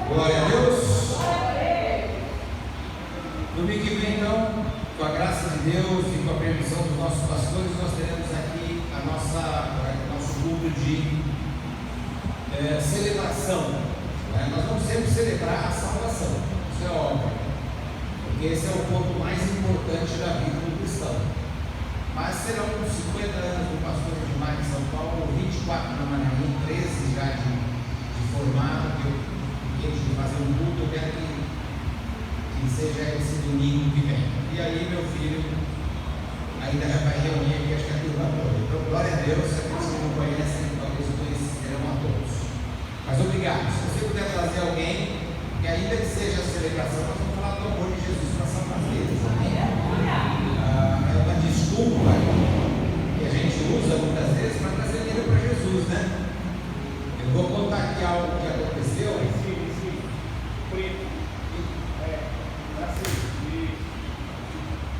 Glória a Deus. Domingo que vem, então, com a graça de Deus e com a permissão dos nossos pastores, nós teremos aqui nosso culto de celebração. Nós vamos sempre celebrar a salvação, isso é óbvio, porque esse é o ponto mais importante da vida do cristão. Mas serão 50 anos do pastor Edmar em São Paulo, 24 na Maranhão, 13 já de formado, que eu fiquei de fazer um culto. Eu quero que seja esse domingo que vem. E aí meu filho ainda já vai reunir aqui, acho que a turma toda. Então, glória a Deus, se aqueles que não conhecem, talvez conhecerão a todos. Mas obrigado. Se você puder trazer alguém, que ainda que seja a celebração, nós vamos falar do amor de Jesus para salvar vidas. Amém? É uma desculpa que a gente usa muitas vezes para trazer vida para Jesus, né? Eu vou contar aqui algo que aconteceu.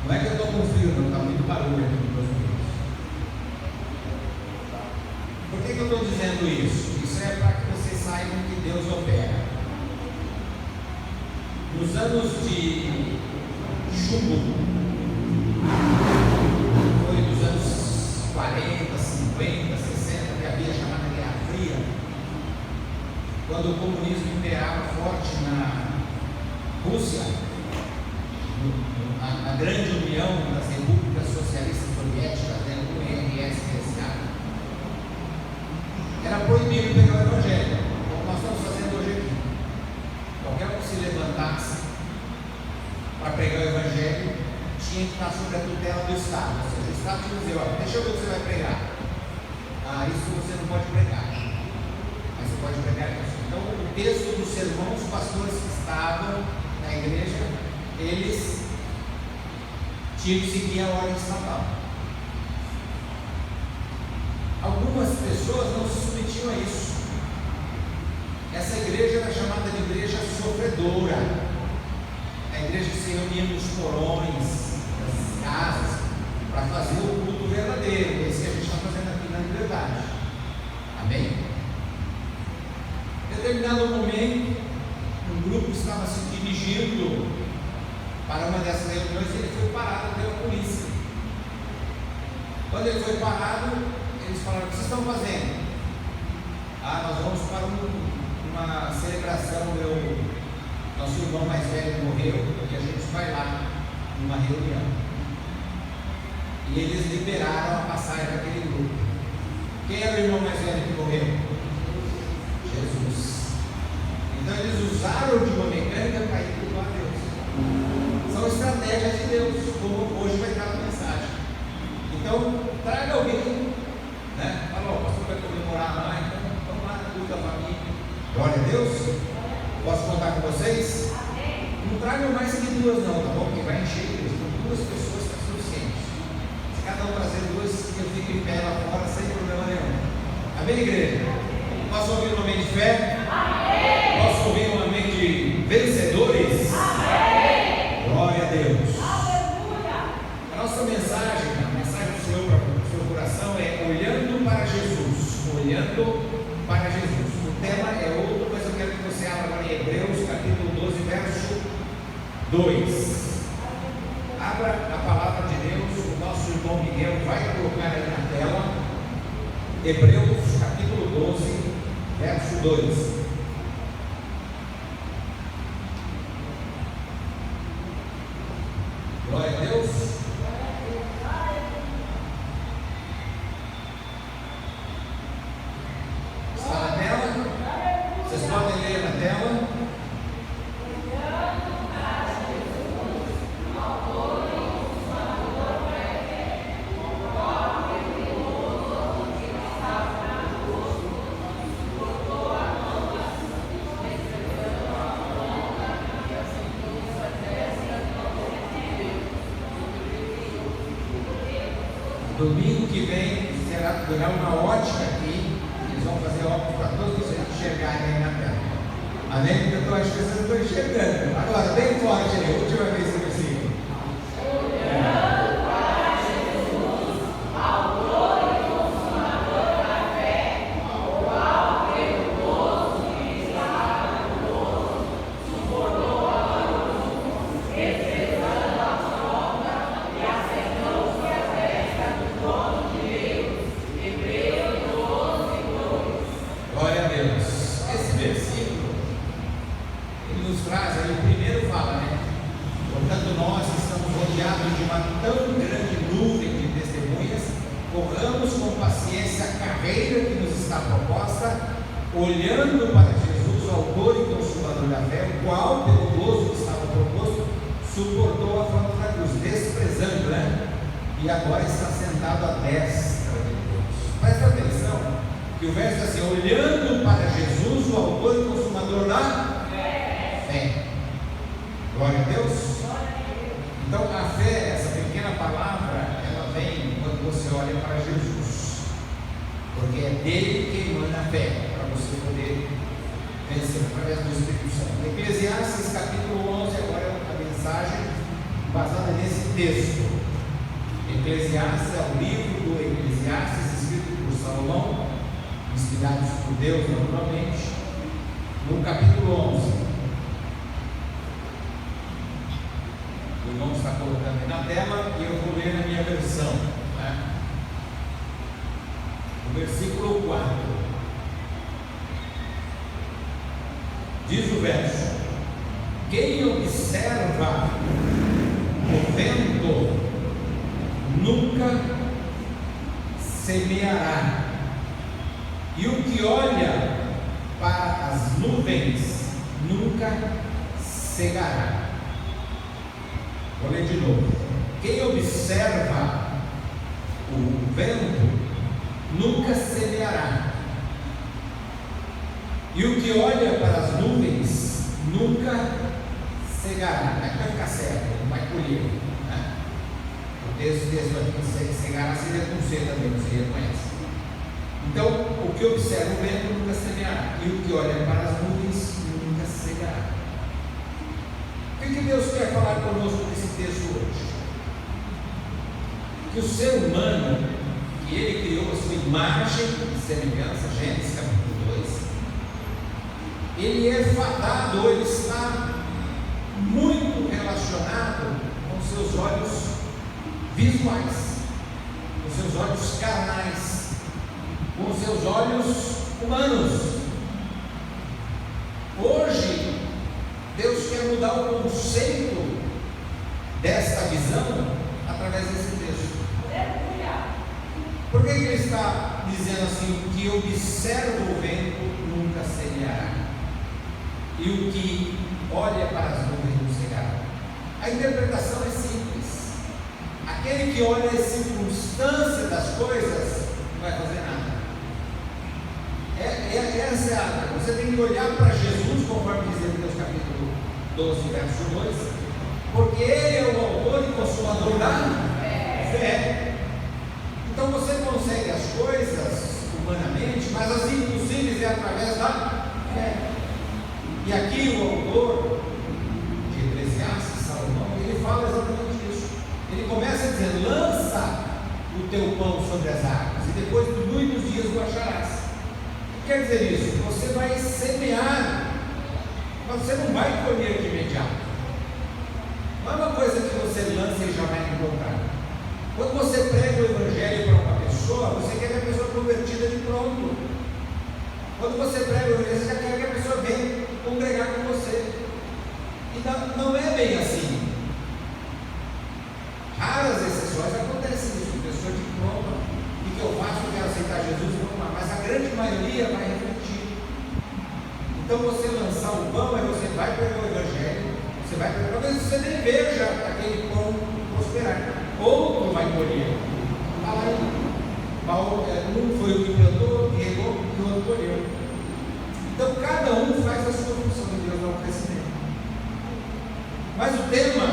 Não é que eu estou com frio, não, está muito barulho aqui nos meus ouvidos. Por que eu estou dizendo isso? Isso é para que vocês saibam que Deus opera. Nos anos de chumbo, foi nos anos 40, 50, 60, que havia a chamada Guerra Fria, quando o comunismo imperava forte na Rússia, a grande união das repúblicas socialistas soviéticas, URSS, era proibido pegar o evangelho, como nós estamos fazendo hoje aqui. Qualquer um que se levantasse para pregar o evangelho tinha que estar sob a tutela do Estado. Ou seja, o Estado tinha que dizer: olha, deixa eu ver o que você vai pregar. Isso você não pode pregar, mas você pode pregar isso. Então, o texto dos sermões, os pastores que estavam na igreja, eles tinham que seguir a ordem estatal. Algumas pessoas não se submetiam a isso. Essa igreja era chamada de igreja sofredora, a igreja que se reunia nos porões, nas casas, para fazer o culto verdadeiro, esse que a gente está fazendo aqui na Liberdade. Amém? Em determinado momento, um grupo estava se dirigindo para uma dessas reuniões e ele foi parado pela polícia. Quando ele foi parado, eles falaram: o que vocês estão fazendo? Nós vamos para uma celebração. Nosso irmão mais velho morreu e a gente vai lá numa reunião. E eles liberaram a passagem daquele grupo. Quem era o irmão mais velho que morreu? Jesus. Então eles usaram de uma mecânica para ir cultuar a Deus. São estratégias de Deus, como hoje vai estar na mensagem. Então, traga alguém, né? Fala: o pastor vai comemorar lá, então vamos lá na culto da família. Glória a Deus. Posso contar com vocês? Não tragam mais que duas não, tá bom? Porque vai encher a igreja. Com duas pessoas está suficiente. Se cada um trazer duas, eu fico em pé lá fora sem problema nenhum. Amém, igreja? Posso ouvir um amém de fé? Amém. Posso ouvir um amém de vencedores? Amém. Glória a Deus. Aleluia. A nossa mensagem, a mensagem do Senhor para o seu coração é olhando para Jesus. Olhando para Jesus. O tema é outro, mas eu quero que você abra agora em Hebreus, capítulo 12, verso 2. Abra a palavra de Deus, o nosso irmão Miguel vai colocar aí na tela. Hebreus, capítulo 12, verso 2. Glória a Deus. Está na tela? Vocês podem ler na tela? Domingo que vem será uma ótica aqui. Eles vão fazer óculos para todos vocês enxergarem aí na tela. Amém? Porque eu acho que vocês estão enxergando. Agora, bem forte aí, a última vez que eu versículo. Olhando para Jesus, autor e consumador da fé, ao qual pelo gozo que estava no gozo nos traz aí, o primeiro fala, né? Portanto, nós que estamos rodeados de uma tão grande nuvem de testemunhas, corramos com paciência a carreira que nos está proposta, olhando para Jesus, o autor e consumador da fé, o qual, pelo gozo que estava proposto, suportou a afronta da cruz, desprezando, né? E agora está sentado à destra de Deus. Presta atenção, que o verso é assim: olhando para Jesus, o autor e consumador da fé. Glória a Deus. Então a fé, essa pequena palavra, ela vem quando você olha para Jesus, porque é dele que emana a fé, para você poder vencer através do Espírito Santo. Eclesiastes capítulo 11, agora é a mensagem baseada nesse texto. Eclesiastes é o livro do Eclesiastes, escrito por Salomão, inspirados por Deus naturalmente, no capítulo 11. O irmão está colocando aí na tela e eu vou ler na minha versão, né? O versículo 4 diz o verso: quem observa o vento nunca semeará, e o que olha para as nuvens nunca cegará. Vou ler de novo. Quem observa o vento nunca semeará, e o que olha para as nuvens nunca cegará. Não é que vai ficar certo, não vai colher, né? O texto aqui, cegará seria com C também, você reconhece. Então, o que observa o vento nunca semeará, e o que olha para as nuvens nunca cegará. O que Deus quer falar conosco nesse texto hoje? Que o ser humano, que Ele criou a sua imagem e semelhança, Gênesis capítulo 2, ele é fadado, ele está muito relacionado com seus olhos visuais, com seus olhos carnais, com seus olhos humanos. Hoje, Deus quer mudar o conceito desta visão através desse texto. Por que ele está dizendo assim? Que observa o vento nunca semeará, e o que olha para as nuvens não cegará. A interpretação é simples. Aquele que olha as circunstâncias das coisas não vai fazer nada. Essa é a. Você tem que olhar para Jesus, conforme diz em Mateus capítulo 12, verso 2, porque Ele é o autor e consumador da fé. Então você consegue as coisas humanamente, mas as impossíveis é através da fé. E aqui o autor de Eclesiastes, Salomão, ele fala exatamente isso. Ele começa dizendo: lança o teu pão sobre as águas, e depois de muitos dias o acharás. O que quer dizer isso? Você vai semear, mas você não vai colher de imediato. Não é uma coisa que você lança e já vai encontrar. Quando você prega o Evangelho para uma pessoa, você quer que a pessoa convertida de pronto. Quando você prega o Evangelho, você já quer que a pessoa venha congregar com você. E não é bem assim. Raras exceções acontecem isso. A pessoa de pronto, o que eu faço? Eu quero aceitar Jesus, mas a grande maioria vai refletir. Então você lançar o pão, aí você vai pregar o Evangelho, você vai pregar, talvez você nem veja aquele pão prosperar. Outro vai colher. Um foi o que plantou, regou, e o outro colheu. Então cada um faz a sua função, e Deus dá um crescimento. Mas o tema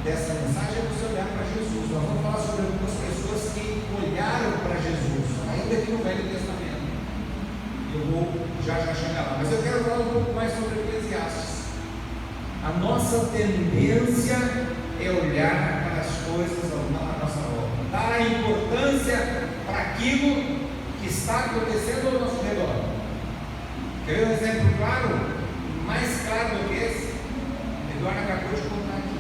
dessa mensagem é você olhar para Jesus. Nós vamos falar sobre algumas pessoas que olharam para Jesus, ainda que no Velho Testamento. Eu vou já chegar lá, mas eu quero falar um pouco mais sobre Eclesiastes. A nossa tendência é olhar para as coisas à nossa volta, dar a importância para aquilo que está acontecendo ao nosso redor. Quer ver um exemplo claro? Mais claro do que esse? Eduardo acabou de contar aqui.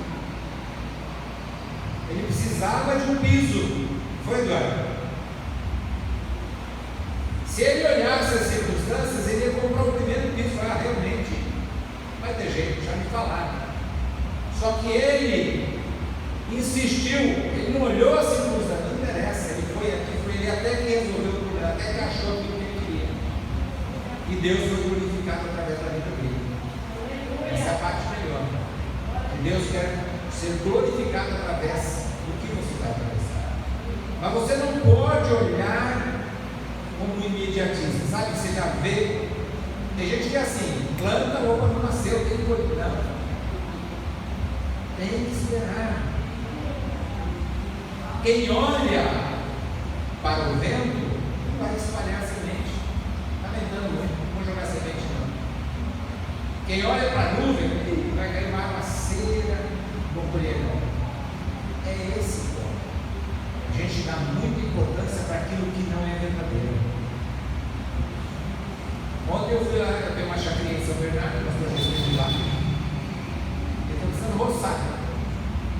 Ele precisava de um piso. Foi, Eduardo? Se ele olhasse as circunstâncias, ele ia comprar o primeiro piso. Realmente vai ter jeito, já falar. Só que ele insistiu, ele não olhou a circunstância, não interessa, ele até que resolveu o problema, até que achou aquilo que ele queria. E Deus foi glorificado através da vida dele. Essa é a parte melhor. Que Deus quer ser glorificado através do que você está atravessando. Mas você não pode olhar como imediatista, sabe? Você já vê. Tem gente que é assim, planta, a roupa não nasceu, tem que colher. Não. Tem que esperar. Quem olha para o vento vai espalhar semente. Está ventando muito, não vou jogar semente não. Quem olha para a nuvem vai cair uma aguaceira, não colher não. É esse o ponto. A gente dá muita importância para aquilo que não é verdadeiro. Ontem eu fui lá, eu tenho uma chacrinha em São Bernardo, nós estamos lá. Eu estou precisando roçar.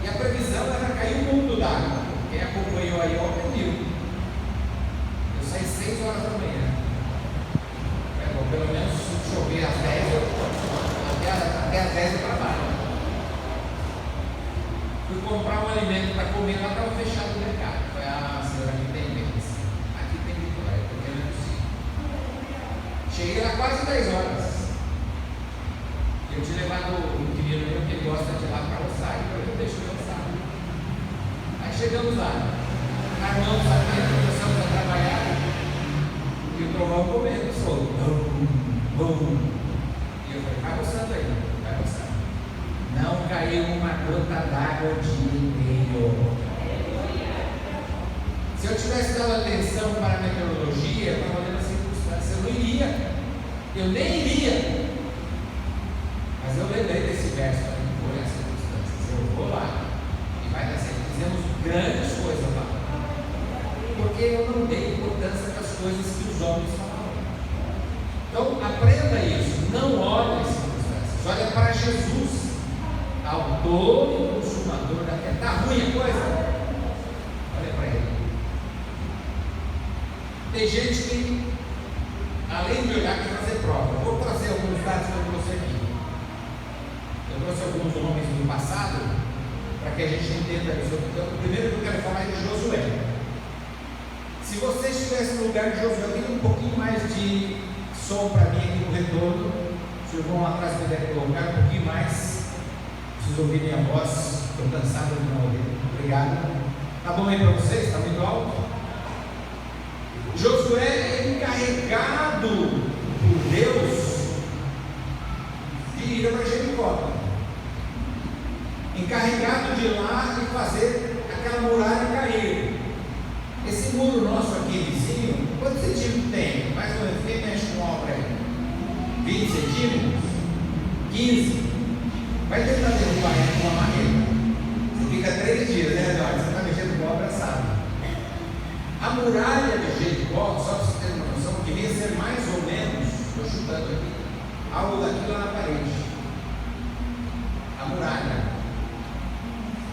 E a previsão era cair um mundo d'água. Quem acompanhou aí ontem viu. Eu saí 6 horas da manhã. Bom, pelo menos se chover às 10, até às 10 eu trabalho. Fui comprar um alimento para comer, lá estava fechado o mercado. Foi a senhora que tem menos. Aqui tem Vitória, porque não é possível. Cheguei lá quase 10 horas. Eu tinha levado um querido meu que gosta de ir lá para almoçar, então eu deixo ele almoçar. Aí chegamos lá. Armando sabia que começamos a trabalhar e o trovão comendo solto. E eu falei, vai almoçando aí, vai almoçando. Não caiu uma gota d'água o dia inteiro. Se eu tivesse dado atenção para a meteorologia, eu estava olhando as circunstâncias, eu não iria. Eu nem iria. Mas eu lembrei desse verso para mim, olhar as circunstâncias. Eu vou lá e vai dar certo. Fizemos grandes coisas lá. Porque eu não dei importância para as coisas que os homens falavam. Então aprenda isso. Não olhe as circunstâncias. Olha para Jesus, autor e consumador da fé. Está ruim a coisa? Olha para ele. Tem gente que, além de olhar, quer fazer prova. Eu vou trazer alguns dados que eu trouxe aqui. Eu trouxe alguns nomes do passado, para que a gente entenda isso. Então, o primeiro que eu quero falar é de Josué. Se você estivesse no lugar de Josué, eu tenho um pouquinho mais de som para mim aqui no retorno. Se o irmão lá atrás puder colocar um pouquinho mais, preciso ouvir minha voz. Estou cansado de não ouvir. Obrigado. Tá bom aí para vocês? Está muito alto? Josué é encarregado por Deus de ir para Jericó, encarregado de ir lá e fazer aquela muralha cair. Esse muro nosso aqui vizinho, quantos centímetros tem? Mais ou menos, quem mexe com obra aí? 20 centímetros? 15? Vai tentar derrubar ele com uma marreta. Você fica 3 dias, né, Eduardo? Você está mexendo com obra, sabe? A muralha de Jericó, só para você ter uma noção, devia ser mais ou menos, estou chutando aqui, algo daqui lá na parede. A muralha.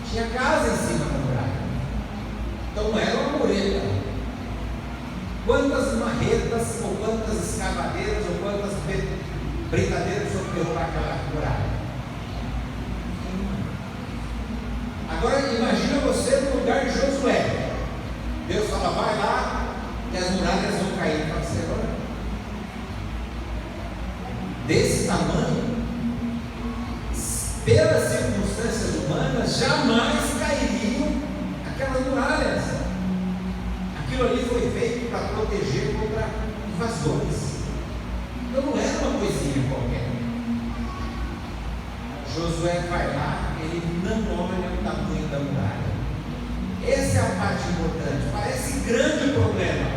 Tinha casa em cima da muralha. Então não era uma mureta. Quantas marretas, ou quantas escavadeiras, ou quantas britadeiras foram derrubar aquela muralha? Agora imagina você no lugar de Josué. Deus fala, vai lá, que as muralhas vão cair. Fala, Senhor, desse tamanho, pelas circunstâncias humanas, jamais cairiam aquelas muralhas. Aquilo ali foi feito para proteger contra invasores. Então não era uma coisinha qualquer. Josué vai lá, ele não olha o tamanho da muralha. Essa é a parte importante. Parece grande problema,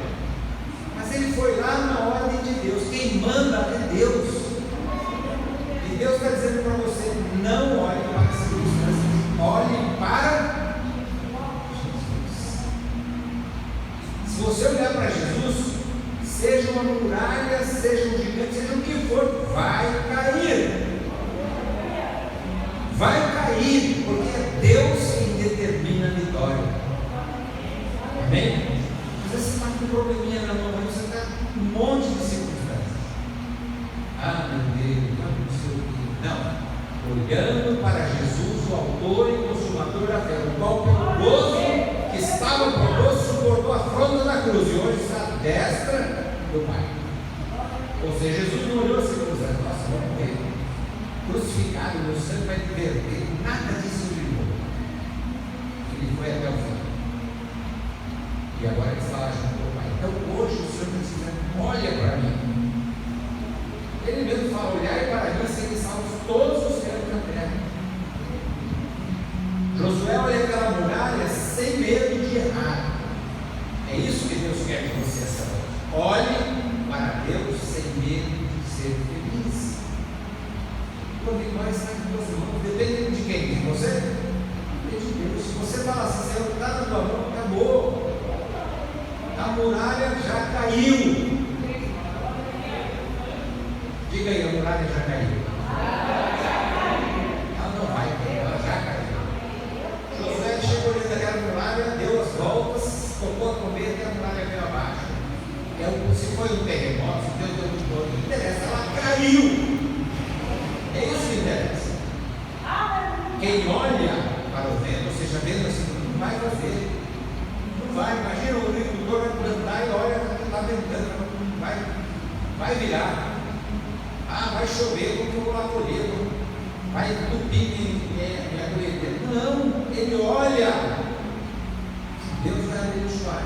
mas ele foi lá na ordem de Deus. Quem manda é Deus. E Deus está dizendo para você: não olhe para as circunstâncias, olhe para Jesus. Se você olhar para Jesus, seja uma muralha, seja um gigante, seja o que for, vai cair. Vai cair, porque é Deus quem determina a vitória. Amém? Às vezes você está com um probleminha na mão, você está com um monte de circunstâncias. Ah, meu Deus, não sei o que. Não, olhando para Jesus, o autor e consumador da fé, o qual pelo gozo que estava proposto suportou a afronta da cruz e hoje está à destra do Pai. Ou seja, Jesus não olhou assim, nossa, vamos morrer crucificado, meu sangue vai verter, nada disso de novo. Ele foi até o fim. E agora ele está lá junto com o Pai. Então hoje o Senhor está dizendo, olha para mim. Ele mesmo fala, olhai para mim, serem salvos todos os céus da terra. Josué olha aquela muralha sem medo de errar. É isso que Deus quer de você essa noite. Olhe para Deus sem medo de ser feliz. Quando nós está em tuas mãos, depende de quem? De você? Depende de Deus. Se você fala assim, Senhor, está na tua mão, acabou. A muralha já caiu. Diga aí, a muralha já caiu. Ela não vai cair, ela já caiu. Josué chegou dentro daquela muralha, deu as voltas, tocou a cometa e a muralha veio abaixo. Se foi um terremoto, se Deus deu um ponto, não interessa, ela caiu. É isso que interessa. Quem olha para o vento, ou seja, vendo assim, não vai fazer. Não vai. Imagina o agricultor vai plantar e olha, está ventando, vai virar. Vai chover, como eu vou lá colher, vai entupir minha colheita. Não, ele olha. Deus vai abençoar.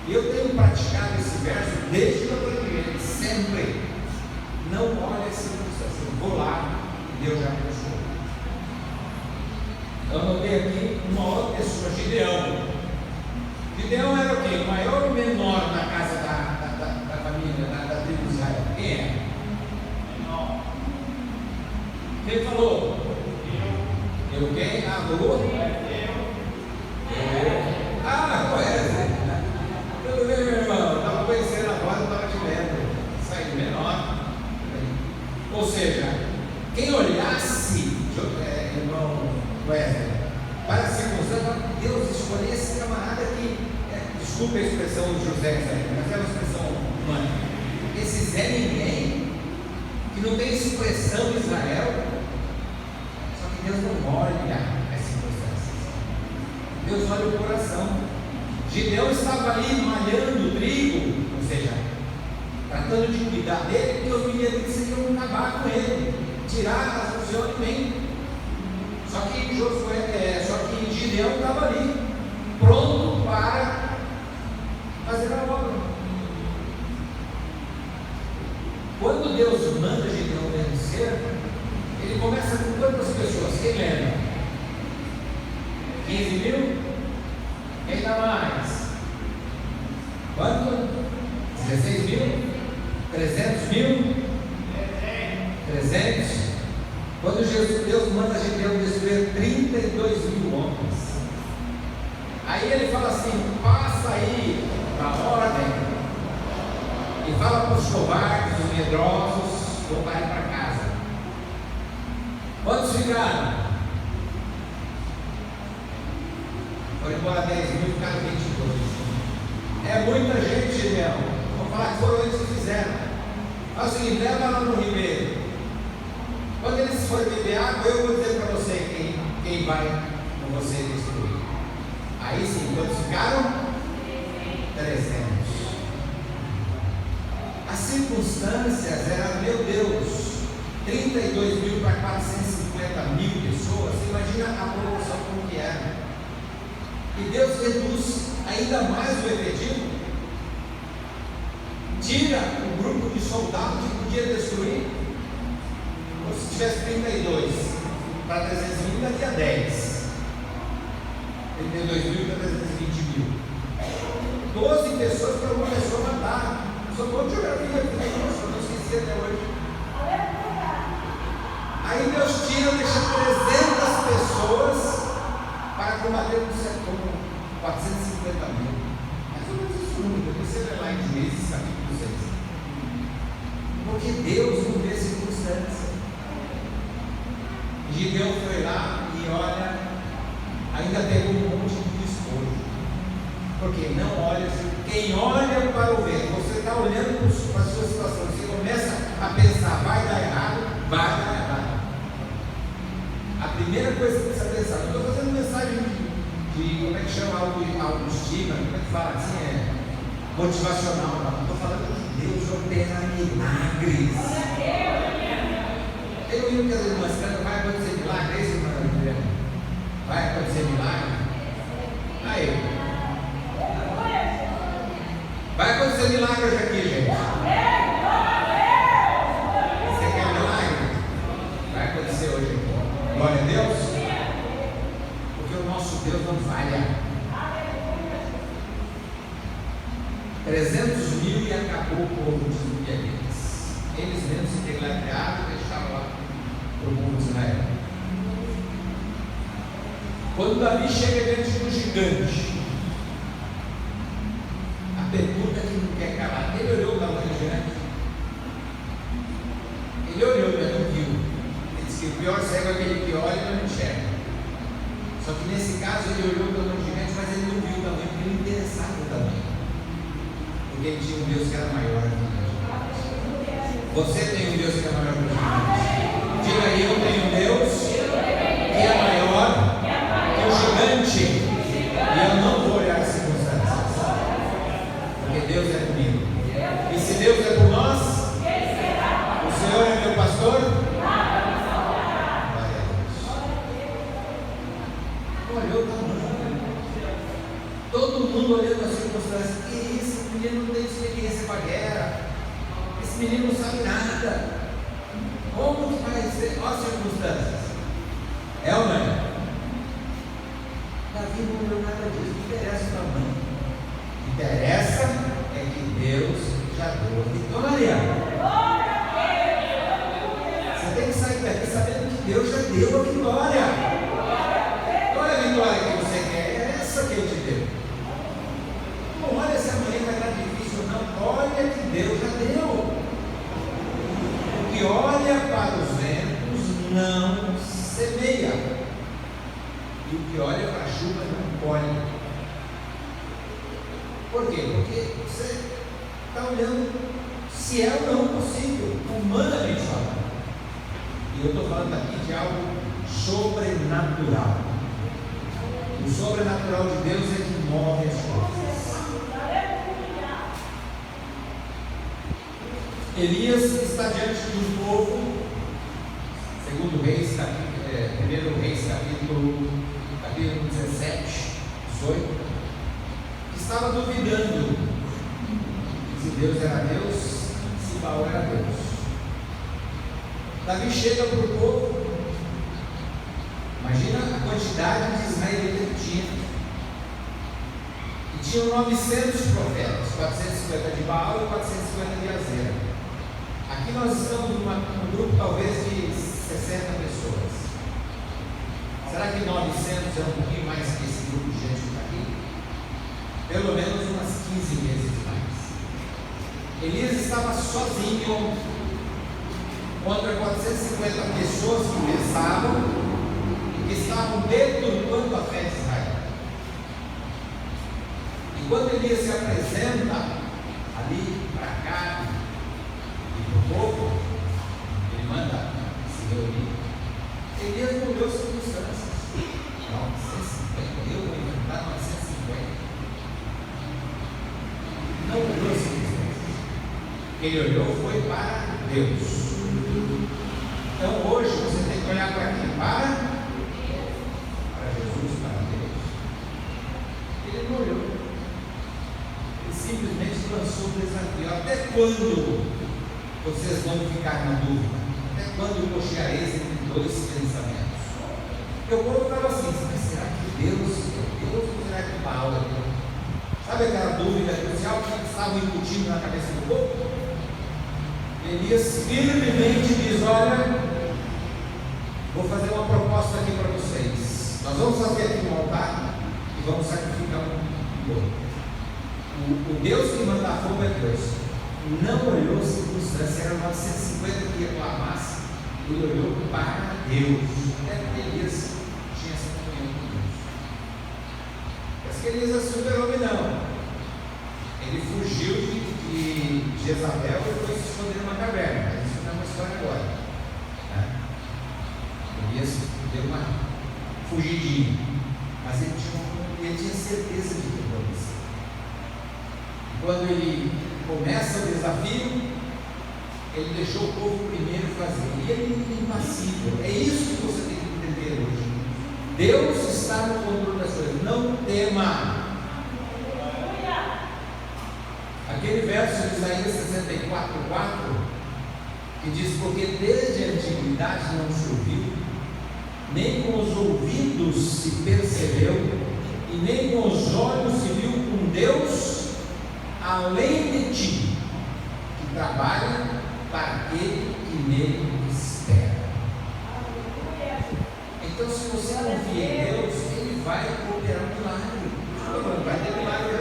Eu tenho praticado esse verso desde que eu estou aqui, sempre. Não olha as circunstâncias. Eu vou lá e Deus já abençoou. Eu anotei aqui uma outra pessoa, Gideão. Gideão era o quê? O maior ou menor na casa da família, da tribo de Israel? Quem é? Menor. Quem falou? Eu quem? Do? Conhece? Tudo bem, meu irmão? Estava conhecendo agora, estava te vendo. Saindo menor. Ou seja, quem olhasse, irmão Wesley, para a circunstância, Deus escolheu esse camarada que, desculpa a expressão de José, mas é uma expressão humana. Esse Zé Ninguém, que não tem expressão em Israel, só que Deus não olha as circunstâncias. Deus olha o coração. Gideão estava ali malhando o trigo, ou seja, tratando de cuidar dele, porque os meninos queriam acabar com ele, tirar o seu alimento. Só que Gideão estava ali, pronto para fazer a obra. Quando Deus manda Gideão vencer, ele começa com quantas pessoas? Quem lembra? 15 mil? Quem dá mais? Quanto? 16 mil? 300 mil? 300? Quando Deus manda Gideão destruir 32 mil homens, aí ele fala assim: passa aí para ordem e fala para os covardes, os medrosos, voltarem para casa. Quantos ficaram? Foram embora 10 mil, ficaram 22. É muita gente, Gideão. Vamos falar que foram eles que fizeram. Faz o seguinte, leva lá no ribeiro. Quando eles forem beber água, eu vou dizer para você quem vai com você destruir. Aí sim, quantos ficaram? 300. As circunstâncias eram, meu Deus, 32 mil para 450 mil pessoas. Você imagina a proporção como que era. E Deus reduz ainda mais o efetivo. Tira o grupo de soldados que podia destruir. Se tivesse 32 para 300 mil, daria 10. 32 mil para 320 mil. 12 pessoas para uma pessoa matar. Só vou de geografia, eu não esqueci até hoje. Aí Deus tira, deixa 300 pessoas para combater com 450 mil. Mais ou menos isso número, depois você vai lá em Juízes, capítulo 6. Porque Deus não vê circunstância. Gideão foi lá e olha, ainda pegou um monte de despojo. Porque não olha, quem olha para o vento, você está olhando para a sua situação, você começa a pensar, vai dar errado, vai dar errado. primeira coisa que precisa pensar, não estou fazendo mensagem de como é que chama autoestima, como é que fala assim, motivacional, não estou falando que Deus opera milagres. Tem um livro que às vezes mostrando, vai acontecer milagre, esse irmão, vai acontecer milagre. Aí, vai acontecer milagre hoje aqui, gente. Você quer milagre? Vai acontecer hoje aqui. Glória a Deus. Porque o nosso Deus não falha. 300 mil e acabou o povo de Midianitas. Eles mesmos se degladiaram e deixaram lá para o povo de Israel. Quando Davi chega diante do gigante, a pergunta que não quer calar, ele olhou o tamanho do gigante? Ele olhou, mas não viu. Ele disse que o pior cego é aquele que olha e não enxerga. Só que nesse caso ele olhou o tamanho do gigante, mas ele não viu o tamanho, porque ele não interessava no tamanho. Porque ele tinha um Deus que era maior que o Deus. Você tem um Deus que é maior que o gigante. Diga aí, eu tenho um Deus que é maior que o gigante. E eu não vou olhar as circunstâncias. Porque Deus é comigo. E se Deus é por nós, o Senhor é meu pastor? Glória a Deus. Olhou o tamanho. Todo mundo olhando as circunstâncias. Que isso? Esse menino não tem experiência com a guerra. Esse menino não sabe nada. Como que vai ser? Olha as circunstâncias. É ou não é? Davi não olhou nada disso. Não interessa o tamanho. Interessa é que Deus já deu a vitória. Você tem que sair daqui sabendo que Deus já deu a vitória. Qual é a vitória que você quer? É essa que Ele te deu. Não olha se amanhã vai estar difícil ou não. Olha que Deus já deu. O que olha para os ventos não semeia. E o que olha para a chuva não colhe. Por quê? Porque você está olhando se é ou não possível, humanamente falando. E eu estou falando aqui de algo sobrenatural. O sobrenatural de Deus é que move as coisas. Elias está diante de um povo, segundo Reis, primeiro Reis, capítulo 17, 18, que estava duvidando se Deus era Deus, se Baal era Deus. Davi chega para o povo, imagina a quantidade de israelitas que tinha. E tinham 900 profetas, 450 de Baal e 450 de Azera. Aqui nós estamos num grupo talvez de 60 pessoas. Será que 900 é um pouquinho mais que esse grupo de gente que está aqui? Pelo menos umas 15 vezes mais. Elias estava sozinho contra 450 pessoas que pensavam e que estavam deturpando a fé de Israel. E quando Elias se apresenta ali para cá e para o povo, ele manda se reunir. Elias não deu circunstâncias. 950, eu vou inventar 950. Não deu circunstâncias. Ele olhou foi para Deus. Então hoje você tem que olhar para quem? Para Jesus, para Deus. Ele não olhou. Ele simplesmente lançou o desafio. Até quando vocês vão ficar na dúvida? Até quando cocheareis entre dois pensamentos? Eu colocava assim, mas será que Deus é Deus ou será que Baal é Deus? Sabe aquela dúvida crucial que estavam incutindo na cabeça do povo? Elias firmemente diz: olha, vou fazer uma proposta aqui para vocês. Nós vamos fazer aqui um altar e vamos sacrificar um outro. O Deus que manda a fogo é Deus. Não olhou a circunstância, era 950 que ia clamasse, ele olhou para Deus. Até porque Elias tinha essa comunhão com Deus. Mas que Elias é super-homem, não. Ele fugiu de Jezabel e foi se esconder numa caverna. Mas isso não é uma história agora. E esse deu uma fugidinha, mas ele tinha certeza de que acontecer. Quando ele começa o desafio, ele deixou o povo primeiro fazer, e ele é impassível. É isso que você tem que entender hoje. Deus está no controle das coisas, não tema. Aquele verso de Isaías 64:4, que diz: porque desde a antiguidade não se ouviu, nem com os ouvidos se percebeu, e nem com os olhos se viu um Deus além de ti, que trabalha para aquele que nele espera. Então, se você confia em Deus, Ele vai operar um milagre. Não vai ter milagre,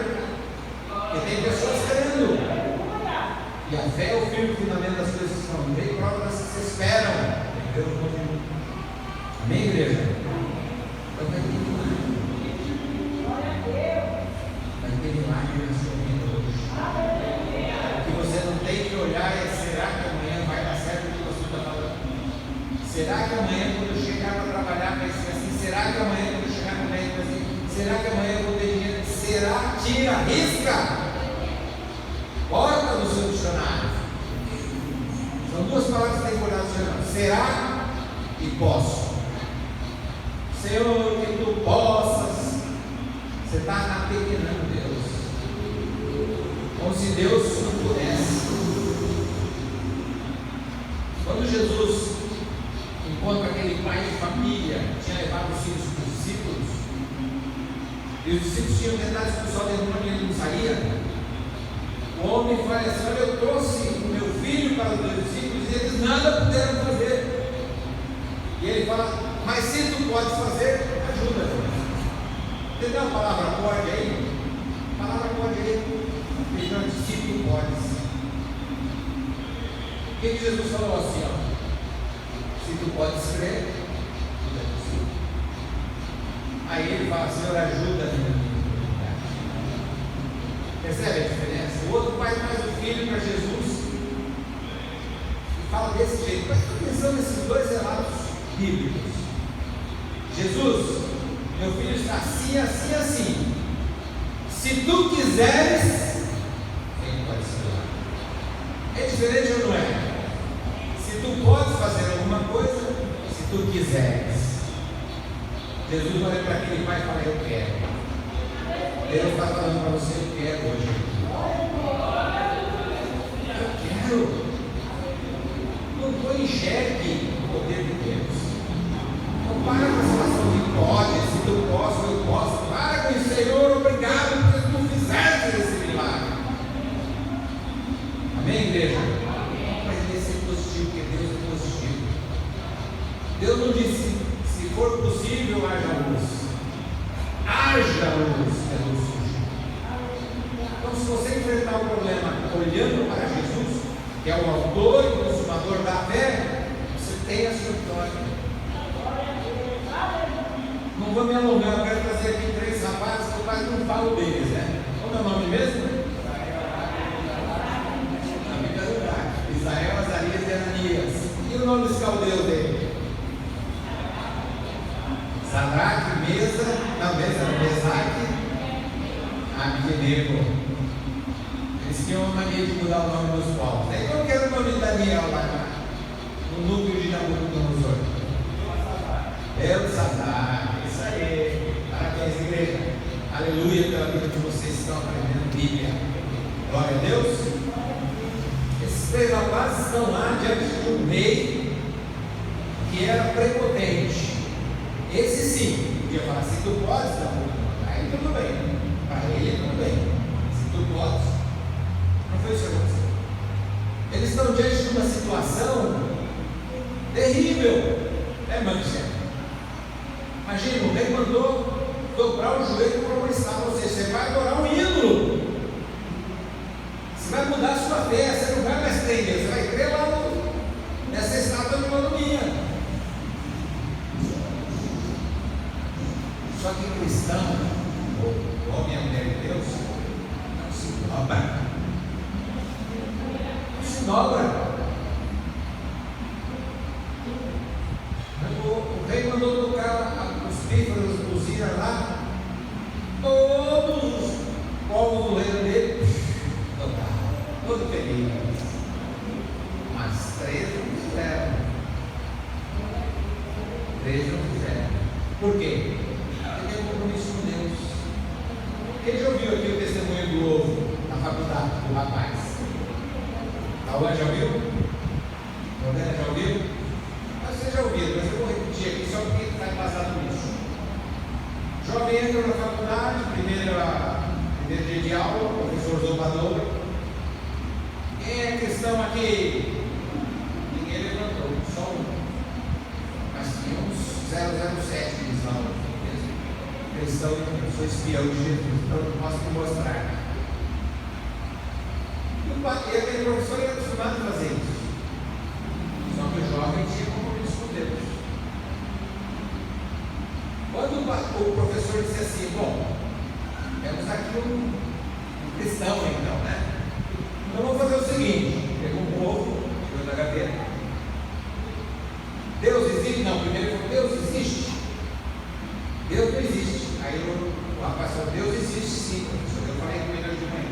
porque tem pessoas crendo. E a fé é o firme fundamento das coisas que não veem, prova das que se esperam. Deus continua. Amém, igreja? Então vai ter milagre. Vai ter milagre na sua vida hoje. O que você não tem que olhar é: será que amanhã vai dar certo o que você está falando? Será que amanhã, quando eu chegar para trabalhar, vai ser assim? Será que amanhã, quando eu chegar no médico, vai ser assim? Será que amanhã eu vou ter dinheiro? Será? Tira, risca. Bota no seu dicionário. São duas palavras que tem que olhar no dicionário: será e posso. Senhor, que tu possas. Você está apequenando Deus, como se Deus não pudesse. Quando Jesus encontra aquele pai de família que tinha levado os filhos para os discípulos, e os discípulos tinham tentado expulsar o demônio e ele não saía, o homem fala assim: olha, eu trouxe o meu filho para os meus discípulos e eles nada puderam fazer. E ele fala: mas se tu podes fazer, ajuda. Entendeu a palavra pode aí? A palavra pode aí. Então, se tu podes. O que Jesus falou assim? Ó, se tu podes crer, tudo é possível. Aí ele fala: Senhor, ajuda-me. Percebe a diferença? O outro pai traz o filho para Jesus e fala desse jeito. Mas estou pensando nesses dois relatos bíblicos. Jesus, meu filho está assim, assim, assim. Se tu quiseres, ele pode ser lá. É diferente ou não é? Se tu podes fazer alguma coisa, se tu quiseres. Jesus olha para aquele pai e fala: eu quero. Deus está falando para você: eu quero hoje. Eu quero. Não põe em xeque o poder de Deus. Não para com a situação de pode, se tu posso, eu posso. Para com isso, Senhor, obrigado porque tu fizeste esse milagre. Amém, igreja? Mas ele ser positivo, porque Deus é positivo. Deus não disse: se for possível, haja luz. Haja luz, é luz. Então, se você enfrentar o problema olhando para Jesus, que é o autor e consumador da fé, você tem a sua vitória. Não vou me alongar, eu quero trazer aqui 3 rapazes que eu quase não falo deles, né? Qual é o nome mesmo? Na Bíblia do Braco: Israel, Azarias e Ananias. E o nome dos caldeus dele? Sadraque, Mesaque, Abednego. Eles tinham uma mania de mudar o nome dos povos. Daí eu quero o nome de Daniel lá no núcleo de Nabucodonosor. Belsatar, isso aí. Parabéns, igreja. Aleluia pela vida de vocês que estão aprendendo Bíblia. Glória a Deus. Esses 3 rapazes estão lá diante de um rei que era prepotente. Esse sim, podia falar: se tu podes, não. Aí tudo bem. Para ele tudo bem. Se tu podes. Não foi isso que aconteceu. Eles estão diante de uma situação terrível. É, mancha. Imagina, o rei mandou dobrar o joelho para uma estátua. Ou seja, você vai adorar um ídolo. Você vai mudar a sua fé. Você não vai mais crer em Deus. Você vai crer lá nessa estátua de economia. Só que cristão, o homem e a mulher de Deus, não se dobra. Não se dobra. O entra lá, todos os povos do reino dele, todo feliz. Mas 3 não fizeram. 3 não fizeram. Por quê? Porque tem um compromisso com Deus. Quem já ouviu aqui o testemunho do ovo na faculdade, do rapaz? A Ana já ouviu? A Ana já ouviu? Você já ouviu, mas eu vou repetir aqui só porque está embasado nisso. Jovem entra na faculdade, primeiro dia de aula, o professor zombador. Quem é a questão aqui? Ninguém levantou, só um. Mas tinha uns 007 eles lá, cristão, eu sou espião de Jesus, então eu posso te mostrar. E aquele professor era acostumado a fazer isso. Só que o jovem tinha compromisso com Deus. Quando o professor disse assim, bom, temos aqui um cristão então, né? Então vamos fazer o seguinte, pegou um povo, tirou da gaveta. Deus existe? Não, primeiro ele falou, Deus existe? Deus não existe. Aí o rapaz falou, Deus existe sim, professor. Eu falei com ele hoje de manhã.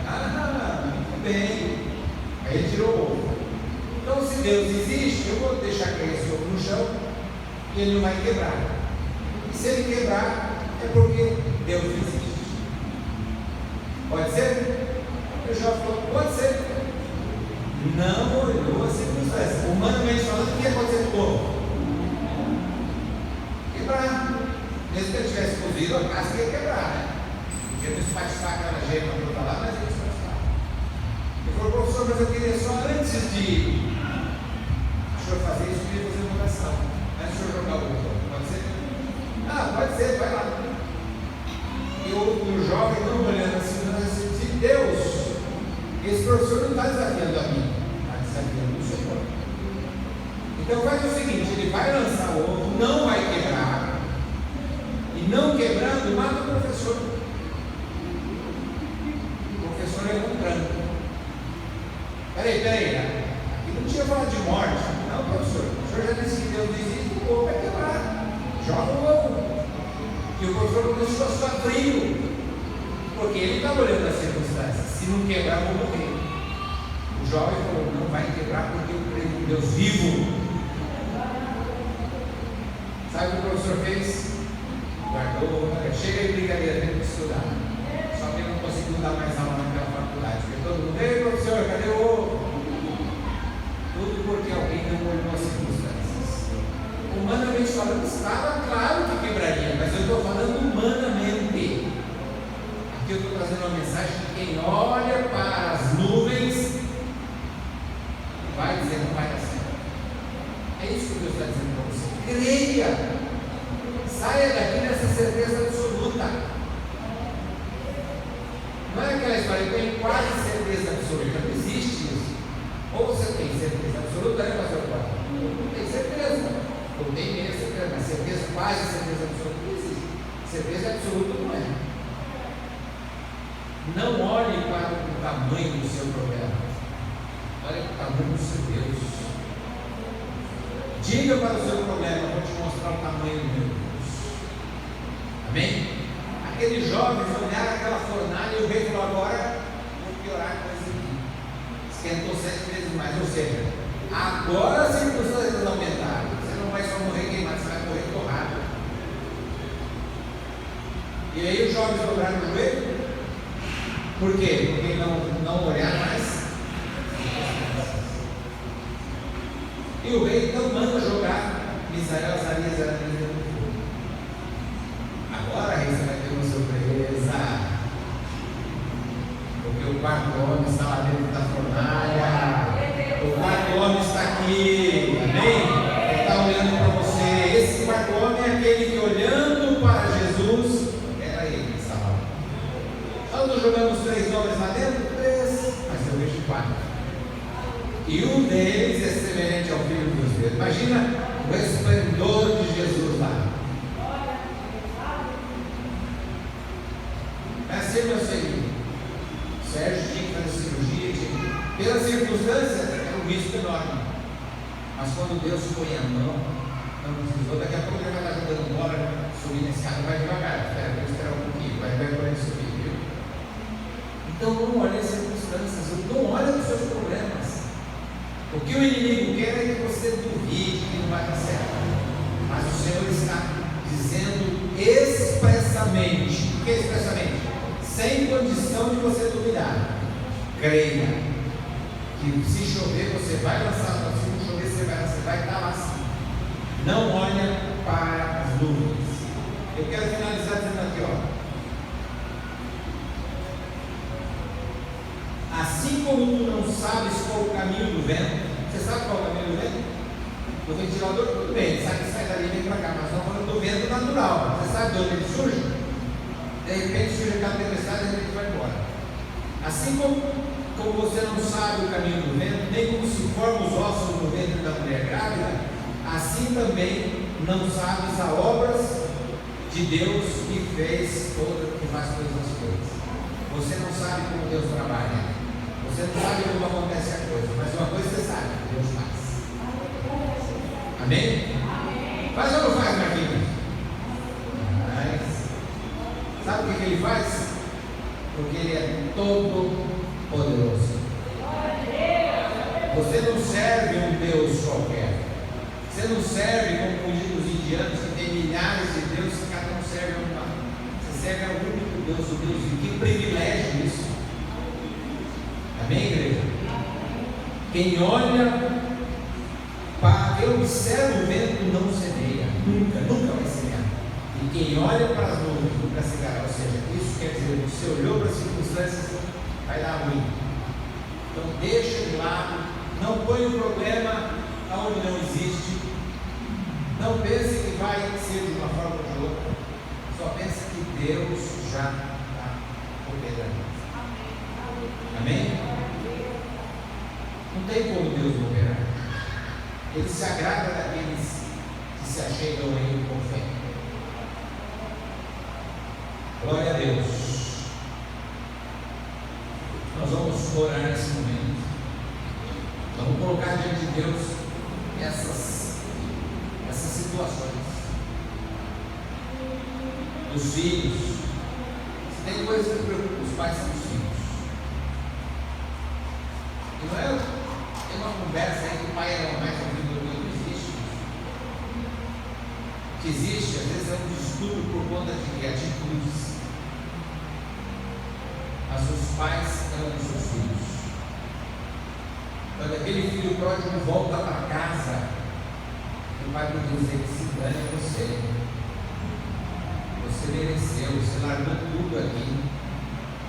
Muito bem. Aí ele tirou o ovo. Então se Deus existe, eu vou deixar cair esse ovo no chão e ele não vai quebrar. E se ele quebrar, é porque Deus existe. Pode ser? O jovem falou, pode ser. Não olhou a circunstância. Humanamente falando, o que ia acontecer com o ovo? Quebrar. Mesmo que ele tivesse cozido, a casca ia quebrar, né? Podia não espatifar aquela gema para outra lá, mas ia espatifar. Ele falou, professor, mas eu queria só antes de o senhor fazer isso, eu queria fazer uma oração. Antes de o senhor jogar o ovo. Pode ser? Pode ser, vai lá. E o jovem não olhando assim, de Deus, esse professor não está desafiando a mim, está desafiando o Senhor. Então faz o seguinte, ele vai lançar o ovo, não vai quebrar, e não quebrando, mata o professor. O professor é um branco. Peraí, aqui não tinha falado de morte. Não, professor, o senhor já disse que Deus existe, o ovo vai quebrar. Joga o ovo. E o professor começou a suar frio, porque ele estava olhando as circunstâncias. Se não quebrar, eu vou morrer. O jovem falou, não vai quebrar porque eu creio em Deus vivo. Sabe o que o professor fez? Guardou, chega aí, brincadeira, tem que estudar. Só que ele não conseguiu dar mais aula naquela faculdade, porque todo mundo, ei professor, cadê o ovo? Tudo porque alguém não olhou as circunstâncias. Humanamente falando, estava claro que quebraria, mas eu estou falando humanamente. Aqui eu estou trazendo uma mensagem de quem olha para as nuvens vai dizer, não vai dar certo. É isso que Deus está dizendo para você. Creia. Saia daqui nessa certeza absoluta. Não é aquela história, eu tenho quase certeza absoluta. Não existe isso. Ou você tem certeza absoluta, né, pastor Paulo? Não tem certeza. Ou tem meia certeza, mas certeza, quase certeza absoluta não existe. Certeza absoluta não é. Não olhe para o tamanho do seu problema. Olhe para o tamanho do seu Deus. Diga para o seu problema, eu vou te mostrar o tamanho do meu Deus. Amém? Aqueles jovens olharam aquela fornalha e o rei falou, agora vou piorar a coisa aqui. Esquentou 7 vezes mais, ou seja, agora as circunstâncias aumentaram. Você não vai só morrer queimado, você vai morrer torrado. E aí os jovens dobraram o joelho. Por quê? Porque não olharam mais. E o rei então manda jogar Misael, Azarias, Ananias no fogo. Agora rei, você vai ter uma surpresa. Porque o quarto homem está lá dentro da fornalha. O quarto homem está aqui. Amém? Ele está olhando para você. Esse quarto homem é aquele que olhando para Jesus, era ele que estava lá. Então nós jogamos 3 homens lá dentro? 3, mas eu vejo 4. E um deles é semelhante ao Filho de Deus. Imagina o esplendor de Jesus lá. É assim, meu Senhor. Sérgio tinha que fazer cirurgia, pelas circunstâncias, era um risco enorme. Mas quando Deus põe a mão, Não precisou, daqui a pouco ele vai estar jogando bola, subindo a escada, vai devagar, espera um pouquinho, vai poder subir, viu? Então não olhe as circunstâncias, não olhe os seus problemas. O que o inimigo quer é que você duvide que não vai dar certo. Mas o Senhor está dizendo expressamente, o que expressamente? Sem condição de você duvidar. Creia que se chover você vai lançar, se não chover você vai estar lá assim. Não olha para as nuvens. Eu quero finalizar dizendo aqui, assim como tu não sabes qual o caminho do vento, você sabe qual é o caminho do vento? O ventilador tudo bem, ele sabe que sai dali e vem para cá, mas não falando do vento natural. Você sabe de onde ele surge? De repente surge aquela tempestade e de repente vai embora. Assim como você não sabe o caminho do vento, nem como se formam os ossos no ventre da mulher grávida, assim também não sabes as obras de Deus que faz todas as coisas. Você não sabe como Deus trabalha, você não sabe como acontece a coisa, mas uma coisa você sabe, Deus faz. Amém? Faz ou não faz, Marquinhos? Sabe o que ele faz? Porque ele é todo poderoso. Você não serve um Deus qualquer. Você não serve como os indianos que tem milhares de deuses e cada um serve uma. Você serve ao único Deus, o Deus vivo. Que privilégio isso. Amém, igreja? Quem olha para, quem observa o vento não semeia. Nunca vai semear. E quem olha para as nuvens nunca semeará. Ou seja, isso quer dizer, você olhou para as circunstâncias, vai dar ruim. Então deixa de lado, não põe o problema aonde não existe, não pense que vai ser de uma forma ou de outra, só pense que Deus já está operando. Amém? Não tem como Deus não operar. Ele se agrada daqueles que se achegam a Ele com fé. Glória a Deus. Nós vamos orar nesse momento. Vamos colocar diante de Deus essas situações. Os filhos. Se tem coisa que preocupa os pais, são os filhos. E não é tem uma conversa aí que o pai era mais ouvido do que não existe. O que existe, às vezes, é um distúrbio por conta de atitudes. Mas os pais amam os seus filhos. Quando aquele filho pródigo volta para casa, o pai pode dizer que se dane a você. Você mereceu, você largou tudo aqui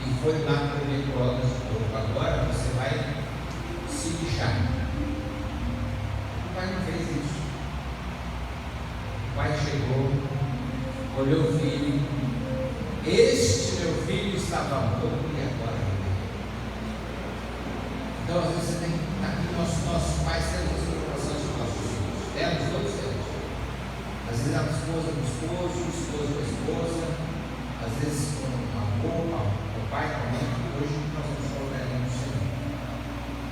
e foi lá para o micro-ondas de novo. Agora você vai se lixar. O pai não fez isso. O pai chegou, olhou o filho. Este meu filho estava morto e agora vive. Então, às vezes, você tem que estar aqui. Nossos pais têm as preocupações com nossos filhos. Temos, todos temos. Às vezes, a esposa com o esposo, o esposo com a esposa. Às vezes, com a roupa, o pai com a mãe. Hoje, nós vamos colocar no Senhor.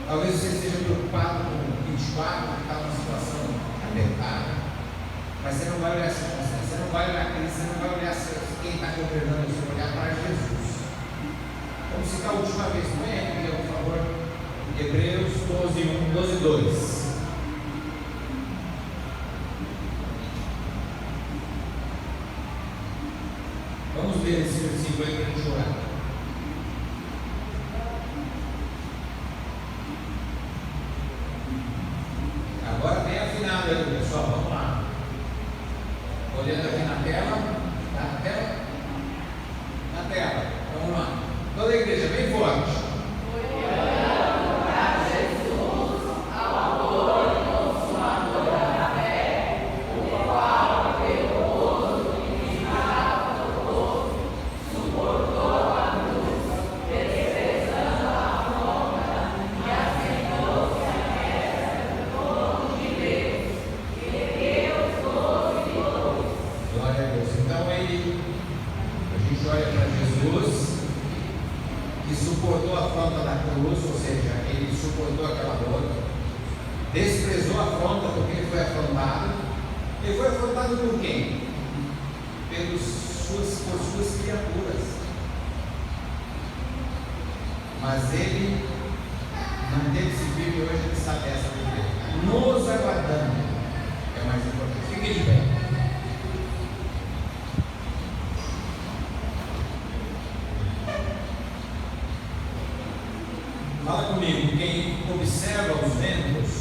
Talvez você esteja preocupado com o 24, que está numa situação apertada. Mas você não vai olhar a circunstância, você não vai olhar a crise, você não vai olhar quem está governando, você vai olhar para Jesus. Vamos citar a última vez, põe aí, por favor, Hebreus 12:2. Vamos ler esse versículo aí para a gente orar. Agora vem afinado aí, pessoal, vamos lá. Olhando aqui na tela, na tela, vamos lá. Toda a igreja, bem forte. Olhando para Jesus, ao autor e consumador da fé, o qual, pelo gozo que estava proposto, suportou a Ele foi afrontado por quem? Por suas criaturas. Mas ele manteve-se firme e hoje ele está dessa vez. Nos aguardando. É mais importante. Fique de pé. Fala comigo, quem observa os ventos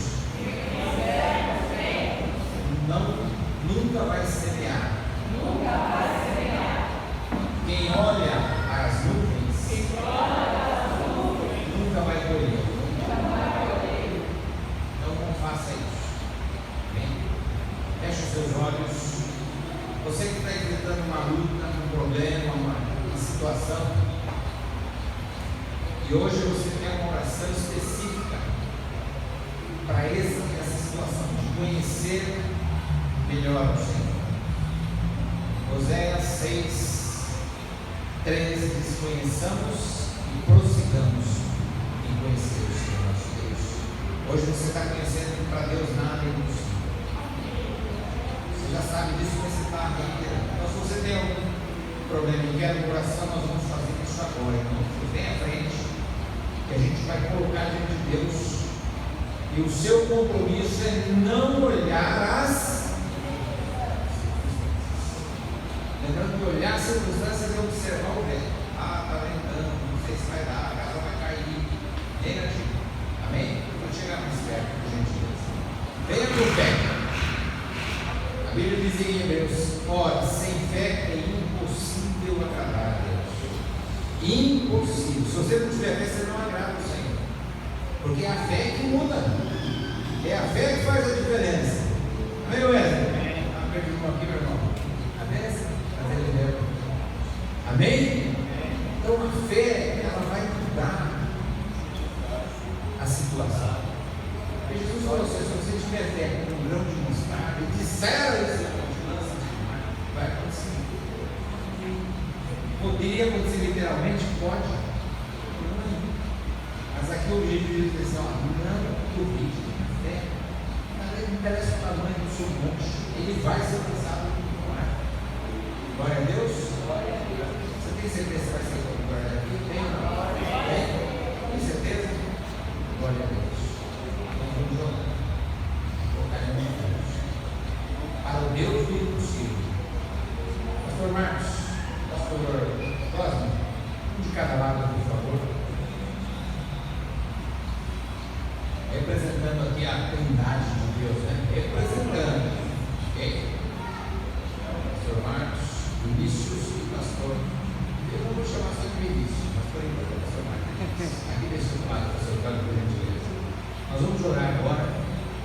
nunca vai semear. Quem olha as nuvens nunca vai colher. Então não faça isso. Bem, feche os seus olhos. Você que está enfrentando uma luta, um problema, uma situação, e hoje você tem uma oração específica para essa situação, de conhecer melhor o Senhor. Oséias 6:13 diz: conheçamos e prossigamos em conhecer o Senhor nosso Deus. Hoje você está conhecendo que para Deus nada é impossível. Você já sabe disso, mas você está reiterando. Então, se você tem algum problema e quer uma oração, nós vamos fazer isso agora. Então, você vem à frente, que a gente vai colocar diante de Deus, e o seu compromisso é não olhar as. Lembrando que olhar as circunstâncias é observar o vento. Está ventando, não sei se vai dar, a casa vai cair. Negativo. Amém? Vamos chegar mais perto, por gentileza. Venha por pé. A Bíblia diz em Hebreus: ora, sem fé é impossível agradar a Deus. Impossível. Se você não tiver fé, você não agrada o Senhor. Porque é a fé que muda. É a fé que faz a diferença. Amém, Wesley? Perdi um aqui, meu irmão. Amém? Amém? Então a fé, ela vai mudar a situação. E Jesus falou assim: se você tiver fé com um grão de mostarda e disser esse lança de mar, vai acontecer. Poderia acontecer literalmente? Pode. Mas aqui o objetivo é dizer: não duvide. A fé, não interessa o tamanho do seu monte, ele vai ser lançado no mar. Glória a Deus. Você tem certeza que vai ser glória a Deus? Tem ou não? Tem certeza? Glória a Deus. Então vamos jogar. Colocaremos em Deus. Para o Deus do impossível. Pastor Marcos, Pastor Cosme, um de cada lado, por favor. Representando aqui a Trindade de Deus, né? Representando. Ok? Pastor Marcos, Vinícius e Pastor. Eu não vou chamar só de Vinícius, mas por enquanto é Pastor Marcos. Aqui deixa o lado, Pastor Carlos, por gentileza. Nós vamos orar agora.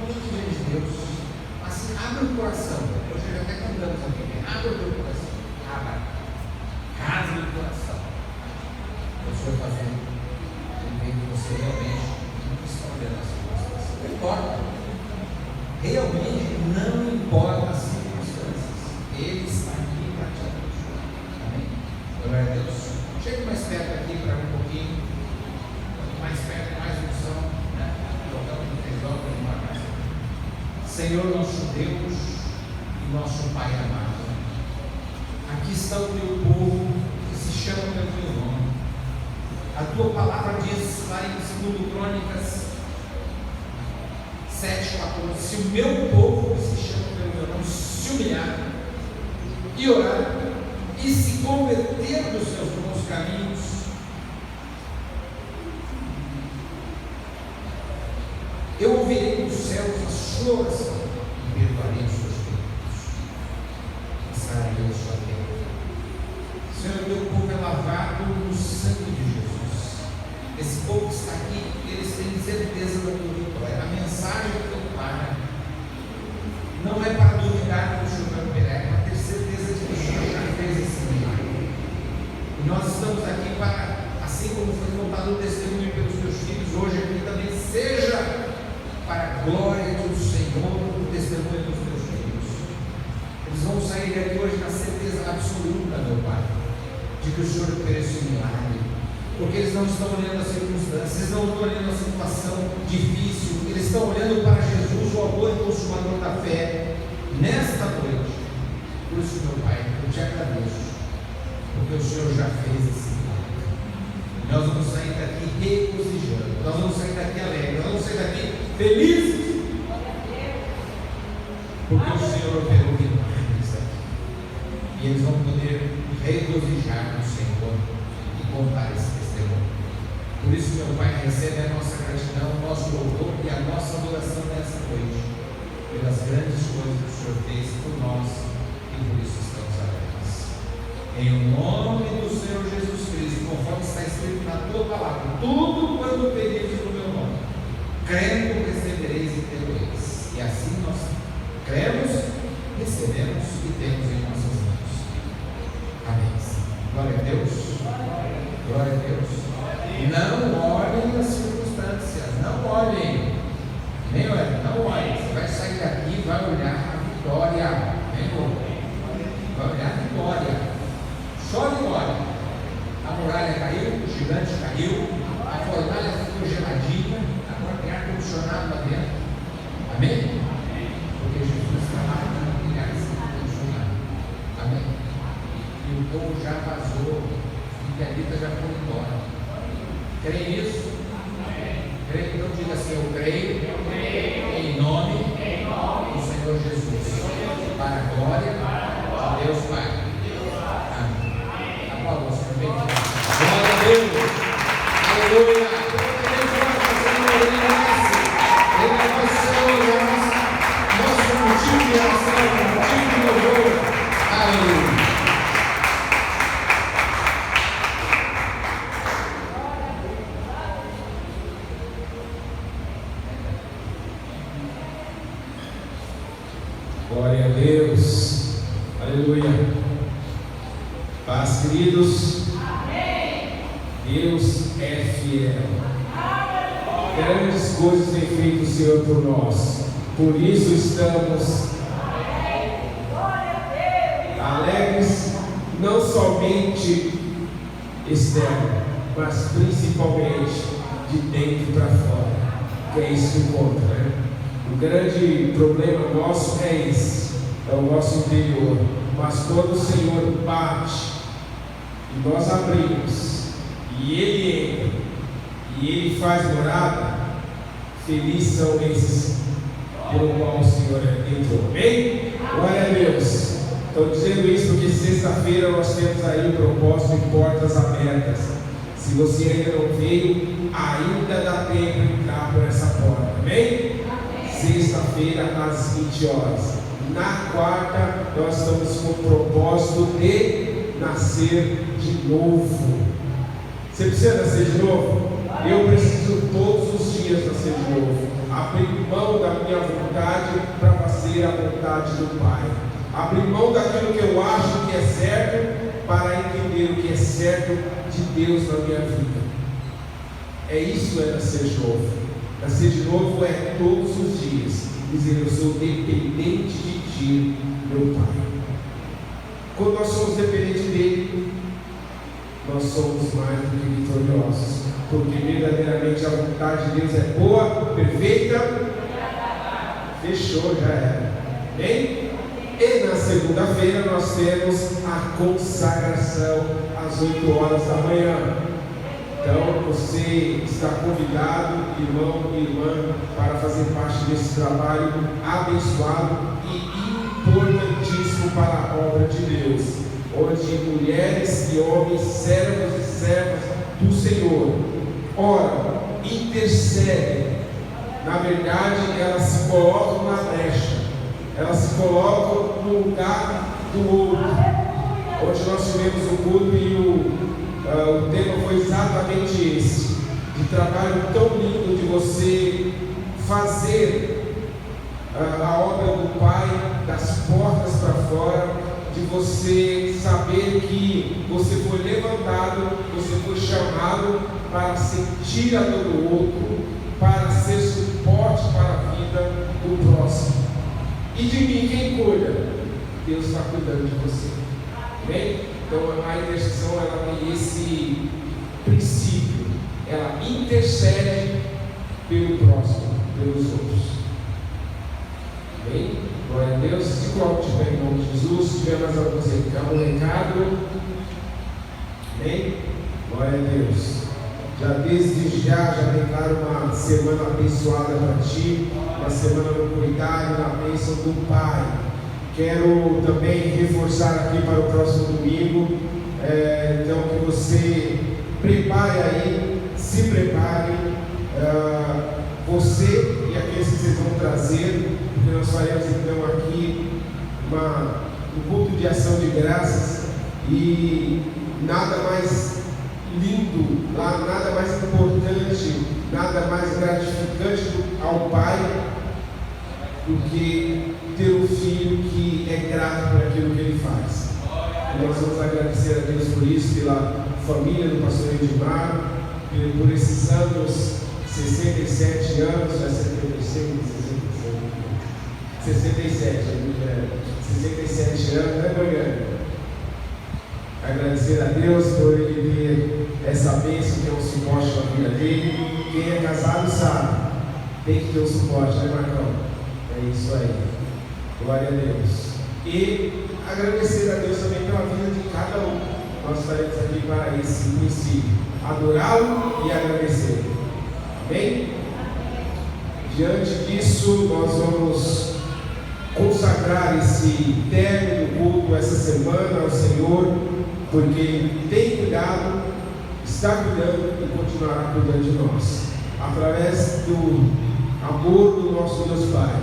Vamos diante de Deus. Assim, abre o coração. Hoje já até cantamos aqui. Abre o teu coração. Abra. Rasgue o coração. O Senhor fazendo. Ele vem que você realmente não está olhando as circunstâncias. Não importa. Realmente não importa as circunstâncias. Ele está aqui para te abençoar. Amém? Glória a Deus. Chegue mais perto aqui para um pouquinho. Quanto mais perto, mais unção. Né? Senhor nosso Deus e nosso Pai amado, aqui está o teu povo que se chama pelo teu nome. A tua palavra diz lá em 2 Crônicas 7:14: se o meu povo que se chama pelo meu nome se humilhar e orar e se converter dos seus bons caminhos, eu ouvirei dos céus a sua oração e perdoarei os seus pecados e sararei a sua terra. Senhor, o teu povo é lavado no sangue de Jesus. Esse povo que está aqui, eles têm certeza da tua vitória. A mensagem do teu Pai não é para duvidar do Senhor Pereira, é para ter certeza de que o Senhor já fez esse milagre. E nós estamos aqui para, assim como foi contado o testemunho pelos teus filhos, hoje aqui também seja para a glória do Senhor, o testemunho dos teus filhos. Eles vão sair daqui hoje na certeza absoluta, meu Pai, de que o Senhor oferece um milagre, porque eles não estão olhando as circunstâncias, eles não estão olhando a situação difícil, eles estão olhando para Jesus, o autor e consumador da fé, nesta noite. Por isso, meu Pai, eu te agradeço, porque o Senhor já fez esse milagre. Nós vamos sair daqui regozijando, nós vamos sair daqui alegres, nós vamos sair daqui felizes, porque o Senhor operou milagres aqui. E eles vão poder regozijar no Senhor e contar esse testemunho. Por isso, meu Pai, recebe a nossa gratidão, o nosso louvor e a nossa adoração nessa noite, pelas grandes coisas que o Senhor fez por nós, e por isso estamos alegres. Em nome do Senhor Jesus Cristo, conforme está escrito na tua palavra, tudo quanto pedires no meu nome, crendo, recebereis e tereis. E assim nós cremos, recebemos e temos em nossas mãos. Amém. Glória a Deus. Glória a Deus. Não olhem as circunstâncias, não olhem. Nem olhem, não olhem. Você vai sair daqui e vai olhar a vitória. Vai olhar a vitória. Só vitória. A muralha caiu, o gigante caiu, a fornalha ficou geladinha, agora tem ar-condicionado lá dentro. Amém? Porque Jesus está lá para criar esse ar-condicionado. Amém? E o povo já vazou, e a Rita já foi embora. Creio nisso? Creio, então diga assim: eu creio, em nome do Senhor Jesus, para a glória de Deus Pai. Amém. Aplauda o Senhor bem. Glória a Deus. Aleluia. Ele é nosso Senhor, nosso motivo de oração, motivo de louvor. Aleluia. Glória a Deus, aleluia. Paz, queridos. Amém. Deus é fiel. Grandes coisas tem feito o Senhor por nós, por isso estamos alegres, não somente externo, mas principalmente de dentro para fora, que é isso que conta, né? O grande problema nosso é esse, é o nosso interior. Mas quando o Senhor bate e nós abrimos, e Ele entra, e Ele faz morada, felizes são esses pelo qual o Senhor entrou. Amém? Glória a Deus. Estou dizendo isso porque sexta-feira nós temos aí o propósito de portas abertas. Se você ainda não veio, ainda dá tempo de entrar por essa porta. Amém? Sexta-feira às 20 horas. Na quarta, nós estamos com o propósito de nascer de novo. Você precisa nascer de novo? Eu preciso todos os dias nascer de novo. Abrir mão da minha vontade para fazer a vontade do Pai. Abrir mão daquilo que eu acho que é certo para entender o que é certo de Deus na minha vida. É isso, é nascer de novo. Nascer de novo é todos os dias dizer: eu sou dependente de Ti, meu Pai. Quando nós somos dependentes dEle, nós somos mais do que vitoriosos, porque verdadeiramente a vontade de Deus é boa, perfeita. Fechou, já era. Amém? E na segunda-feira nós temos a consagração às 8 horas da manhã. Então você está convidado, irmão e irmã, para fazer parte desse trabalho abençoado e importantíssimo para a obra de Deus, onde mulheres e homens, servos e servas do Senhor, ora, intercedem. Na verdade, elas se colocam na brecha, elas se colocam no lugar do outro. Onde nós tivemos o culto e o tema foi exatamente esse, de trabalho tão lindo de você fazer a obra do Pai das portas para fora, de você saber que você foi levantado, você foi chamado para sentir a dor do outro, para ser suporte para a vida do próximo. E de mim quem cuida? Deus está cuidando de você. Amém? Então a intercessão, ela tem esse princípio, ela intercede pelo próximo, pelos outros. Amém? Glória a Deus. Se coloque de pé em nome de Jesus. Se tiver mais algum recado. Amém? Glória a Deus. Já desde já declaro uma semana abençoada para ti, uma semana no cuidado, na bênção do Pai. Quero também reforçar aqui para o próximo domingo, então que você prepare aí, se prepare, você e aqueles que vocês vão trazer, porque nós faremos então aqui um culto de ação de graças e nada mais lindo, nada mais importante, nada mais gratificante ao Pai do que ter um filho que é grato por aquilo que ele faz. E nós vamos agradecer a Deus por isso, pela família do pastor Edmar, por esses anos, 67 anos, já 67 anos, né, Morgana? Agradecer a Deus por ele ter essa bênção que é um suporte na vida dele. Quem é casado sabe, tem que ter um suporte, né, Marcão? É isso aí. Glória a Deus. E agradecer a Deus também pela vida de cada um. Nós estaremos aqui para esse princípio: adorá-lo e agradecer. Amém? Diante disso, nós vamos consagrar esse término do culto essa semana ao Senhor, porque Ele tem cuidado, está cuidando e continuará cuidando de nós, através do amor do nosso Deus Pai,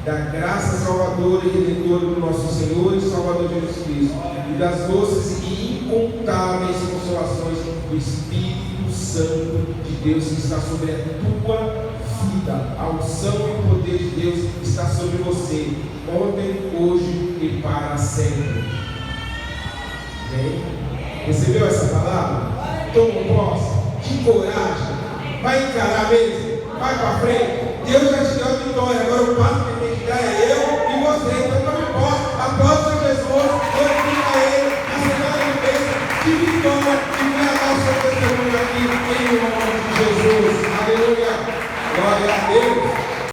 da graça salvadora e redentora do nosso Senhor e Salvador Jesus Cristo, e das doces e incontáveis consolações do Espírito Santo de Deus que está sobre a tua vida. A unção e o poder de Deus está sobre você, ontem, hoje e para sempre. Amém? Recebeu essa palavra? Toma posse, de coragem, vai encarar mesmo, vai para frente. Deus já te deu a vitória, agora o passo que tem que dar é eu e você. Então tome posse, aplauda